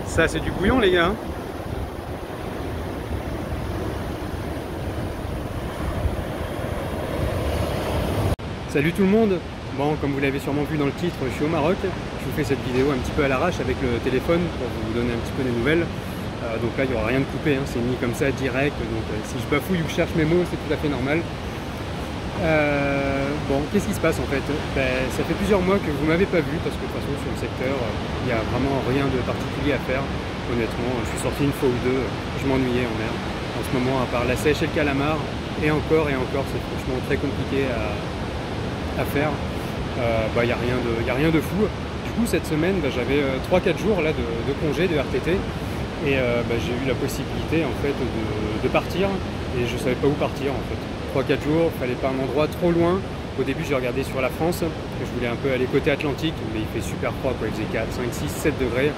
Ça c'est du bouillon les gars. Salut tout le monde. Bon, comme vous l'avez sûrement vu dans le titre, je suis au Maroc. Je vous fais cette vidéo un petit peu à l'arrache avec le téléphone pour vous donner un petit peu des nouvelles. Donc là il n'y aura rien de coupé, hein. C'est mis comme ça direct. Donc si je bafouille ou que je cherche mes mots, c'est tout à fait normal. Bon, qu'est-ce qui se passe en fait? Ça fait plusieurs mois que vous m'avez pas vu parce que de toute façon sur le secteur, il n'y a vraiment rien de particulier à faire. Honnêtement, je suis sorti une fois ou deux, je m'ennuyais en mer. En ce moment, à part la sèche et le calamar, et encore, c'est franchement très compliqué à faire. Il n'y a rien de fou. Du coup, cette semaine, j'avais 3-4 jours là, de congé, de RTT, et j'ai eu la possibilité en fait de partir, et je ne savais pas où partir en fait. 3-4 jours, il fallait pas un endroit trop loin. Au début j'ai regardé sur la France, je voulais un peu aller côté Atlantique, mais il fait super froid quoi, il faisait 4, 5, 6, 7 degrés.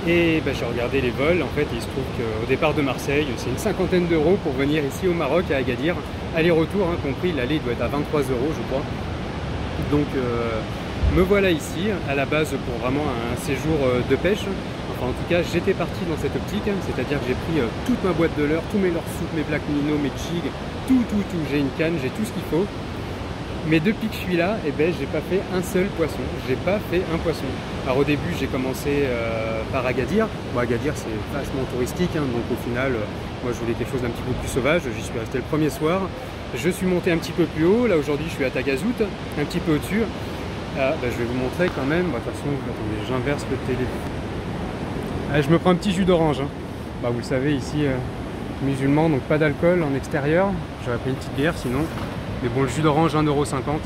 Et j'ai regardé les vols, en fait il se trouve qu'au départ de Marseille, c'est une cinquantaine d'euros pour venir ici au Maroc, à Agadir. Aller-retour, hein, compris, l'aller doit être à 23 euros je crois. Donc me voilà ici, à la base pour vraiment un séjour de pêche. Enfin, en tout cas, j'étais parti dans cette optique, hein, c'est-à-dire que j'ai pris toute ma boîte de leurre, tous mes leurres soupes, mes plaques minnows, mes jigs, tout. J'ai une canne, j'ai tout ce qu'il faut. Mais depuis que je suis là, j'ai pas fait un seul poisson. J'ai pas fait un poisson. Alors au début, j'ai commencé par Agadir. Bon, Agadir, c'est vachement touristique, hein, donc au final, moi je voulais quelque chose d'un petit peu plus sauvage. J'y suis resté le premier soir. Je suis monté un petit peu plus haut. Là aujourd'hui, je suis à Tagazout, un petit peu au-dessus. Je vais vous montrer quand même. De toute façon, attendez, j'inverse le téléphone. Je me prends un petit jus d'orange. Hein. Vous le savez, ici, musulman, donc pas d'alcool en extérieur. J'aurais pris une petite bière sinon. Mais bon, le jus d'orange, 1,50 €.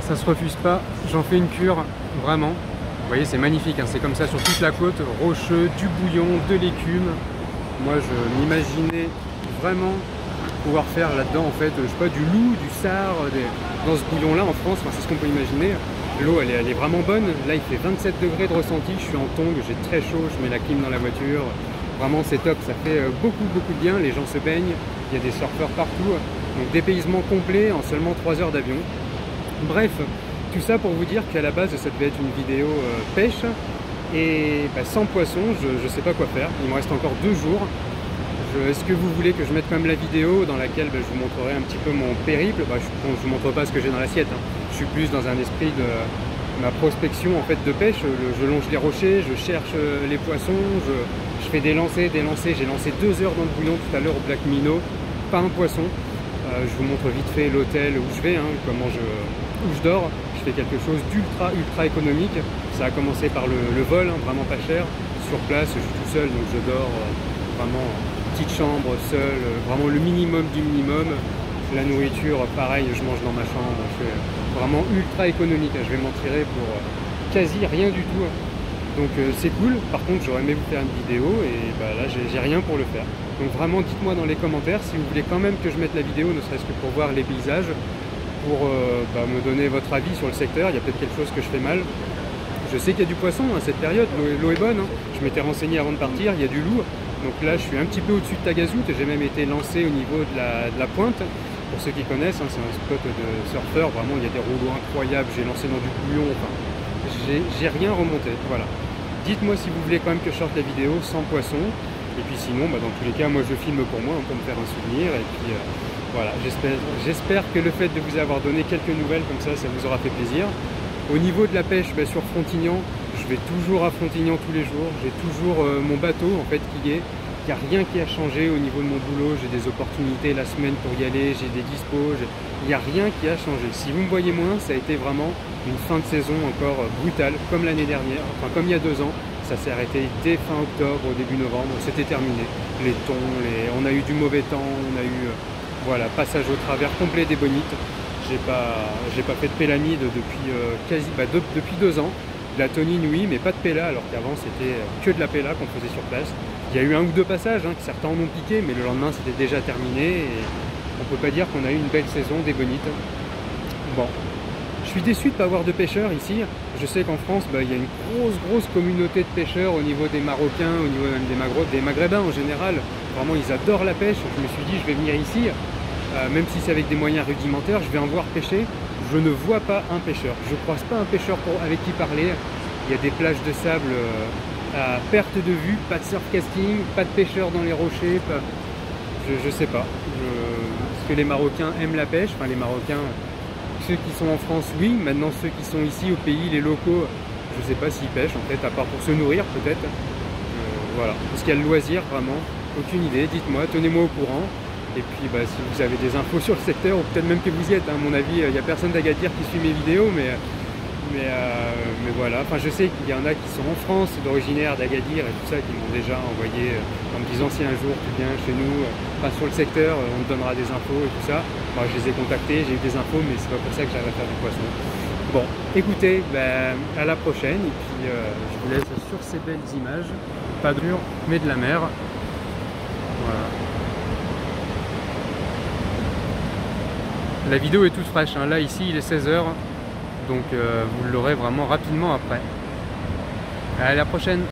Ça se refuse pas. J'en fais une cure, vraiment. Vous voyez, c'est magnifique. Hein. C'est comme ça sur toute la côte. Rocheux, du bouillon, de l'écume. Moi, je m'imaginais vraiment pouvoir faire là-dedans, en fait, je sais pas, du loup, du sard. Dans ce bouillon-là, en France, c'est ce qu'on peut imaginer. L'eau elle est vraiment bonne, là il fait 27 degrés de ressenti, je suis en tongs, j'ai très chaud, je mets la clim dans la voiture, vraiment c'est top, ça fait beaucoup de bien, les gens se baignent, il y a des surfeurs partout, donc dépaysement complet en seulement 3 heures d'avion. Bref, tout ça pour vous dire qu'à la base ça devait être une vidéo pêche, et sans poisson, je sais pas quoi faire, il me reste encore 2 jours. Est-ce que vous voulez que je mette quand même la vidéo dans laquelle je vous montrerai un petit peu mon périple? Je ne vous montre pas ce que j'ai dans l'assiette, hein. Je suis plus dans un esprit de ma prospection en fait de pêche. Je longe les rochers, je cherche les poissons, je fais des lancers. J'ai lancé 2 heures dans le bouillon tout à l'heure au plaque minnow, pas un poisson. Je vous montre vite fait l'hôtel où je vais, hein, où je dors. Je fais quelque chose d'ultra économique. Ça a commencé par le vol, hein, vraiment pas cher. Sur place, je suis tout seul, donc je dors vraiment petite chambre, seul, vraiment le minimum du minimum. La nourriture, pareil, je mange dans ma chambre. Je fais vraiment ultra économique. Je vais m'en tirer pour quasi rien du tout. Donc c'est cool. Par contre, j'aurais aimé vous faire une vidéo et là, j'ai rien pour le faire. Donc vraiment, dites-moi dans les commentaires si vous voulez quand même que je mette la vidéo, ne serait-ce que pour voir les paysages, pour me donner votre avis sur le secteur. Il y a peut-être quelque chose que je fais mal. Je sais qu'il y a du poisson à cette période, l'eau est bonne. Hein. Je m'étais renseigné avant de partir, il y a du loup. Donc là, je suis un petit peu au-dessus de Tagazout. J'ai même été lancé au niveau de la pointe. Pour ceux qui connaissent, hein, c'est un spot de surfeurs. Vraiment, il y a des rouleaux incroyables. J'ai lancé dans du bouillon. Enfin, j'ai rien remonté. Voilà. Dites-moi si vous voulez quand même que je sorte la vidéo sans poisson. Et puis sinon, dans tous les cas, moi je filme pour moi, pour me faire un souvenir. Et puis voilà, j'espère que le fait de vous avoir donné quelques nouvelles comme ça vous aura fait plaisir. Au niveau de la pêche, sur Frontignan, je vais toujours à Frontignan tous les jours. J'ai toujours mon bateau en fait qui est. Il n'y a rien qui a changé au niveau de mon boulot. J'ai des opportunités la semaine pour y aller, j'ai des dispos. Il n'y a rien qui a changé. Si vous me voyez moins, ça a été vraiment une fin de saison encore brutale, comme l'année dernière, enfin comme il y a 2 ans. Ça s'est arrêté dès fin octobre, au début novembre. C'était terminé. Les thons, on a eu du mauvais temps, on a eu passage au travers complet des bonites. J'ai pas fait de pélamide depuis depuis 2 ans. De la tonine oui, mais pas de péla, alors qu'avant c'était que de la péla qu'on faisait sur place. Il y a eu 1 ou 2 passages, hein, que certains en ont piqué, mais le lendemain c'était déjà terminé et on peut pas dire qu'on a eu une belle saison des bonites. Bon, je suis déçu de ne pas avoir de pêcheurs ici. Je sais qu'en France, il y a une grosse communauté de pêcheurs au niveau des Marocains, au niveau même des Maghrébins en général. Vraiment, ils adorent la pêche. Je me suis dit, je vais venir ici, même si c'est avec des moyens rudimentaires, je vais en voir pêcher. Je ne vois pas un pêcheur. Je ne croise pas un pêcheur avec qui parler. Il y a des plages de sable à perte de vue, pas de surf casting, pas de pêcheurs dans les rochers, je sais pas. Est-ce que les Marocains aiment la pêche? Enfin les Marocains, ceux qui sont en France oui, maintenant ceux qui sont ici au pays, les locaux, je sais pas s'ils pêchent en fait, à part pour se nourrir peut-être. Voilà, est-ce qu'il y a le loisir vraiment? Aucune idée, dites-moi, tenez-moi au courant. Et puis si vous avez des infos sur le secteur, ou peut-être même que vous y êtes, à mon avis, il n'y a personne d'Agadir qui suit mes vidéos, mais voilà, enfin je sais qu'il y en a qui sont en France, d'originaire d'Agadir et tout ça, qui m'ont déjà envoyé en me disant si un jour tu viens chez nous, sur le secteur, on te donnera des infos et tout ça. Moi je les ai contactés, j'ai eu des infos, mais c'est pas pour ça que j'arrive à faire du poisson. Bon, écoutez, à la prochaine, et puis je vous laisse sur ces belles images, pas de mur, mais de la mer. Voilà. La vidéo est toute fraîche, hein. Là ici il est 16 h, donc vous l'aurez vraiment rapidement après. À la prochaine.